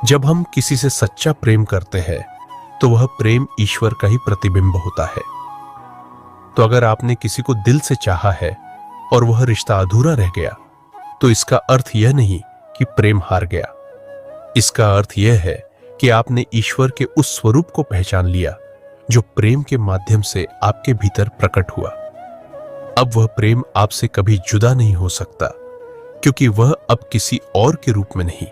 जब हम किसी से सच्चा प्रेम करते हैं तो वह प्रेम ईश्वर का ही प्रतिबिंब होता है। तो अगर आपने किसी को दिल से चाहा है और वह रिश्ता अधूरा रह गया, तो इसका अर्थ यह नहीं कि प्रेम हार गया। इसका अर्थ यह है कि आपने ईश्वर के उस स्वरूप को पहचान लिया जो प्रेम के माध्यम से आपके भीतर प्रकट हुआ। अब वह प्रेम आपसे कभी जुदा नहीं हो सकता, क्योंकि वह अब किसी और के रूप में नहीं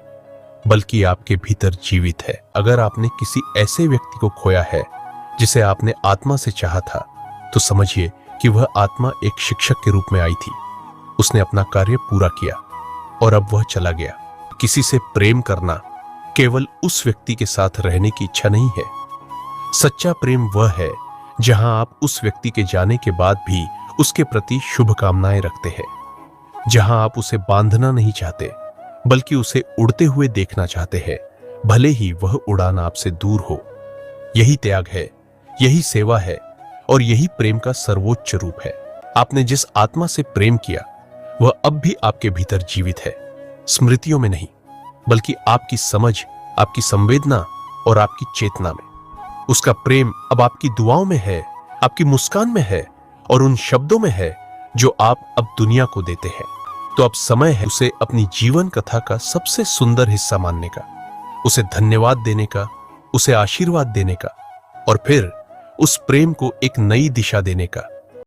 बल्कि आपके भीतर जीवित है। अगर आपने किसी ऐसे व्यक्ति को खोया है जिसे आपने आत्मा से चाहा था, तो समझिए कि वह आत्मा एक शिक्षक के रूप में आई थी। उसने अपना कार्य पूरा किया और अब वह चला गया। किसी से प्रेम करना केवल उस व्यक्ति के साथ रहने की इच्छा नहीं है। सच्चा प्रेम वह है जहां आप उस व्यक्ति के जाने के बाद भी उसके प्रति शुभकामनाएं रखते हैं, जहां आप उसे बांधना नहीं चाहते बल्कि उसे उड़ते हुए देखना चाहते हैं, भले ही वह उड़ान आपसे दूर हो। यही त्याग है, यही सेवा है और यही प्रेम का सर्वोच्च रूप है। आपने जिस आत्मा से प्रेम किया वह अब भी आपके भीतर जीवित है, स्मृतियों में नहीं बल्कि आपकी समझ, आपकी संवेदना और आपकी चेतना में। उसका प्रेम अब आपकी दुआओं में है, आपकी मुस्कान में है और उन शब्दों में है जो आप अब दुनिया को देते हैं। तो अब समय है उसे अपनी जीवन कथा का सबसे सुंदर हिस्सा मानने का, उसे धन्यवाद देने का, उसे आशीर्वाद देने का और फिर उस प्रेम को एक नई दिशा देने का।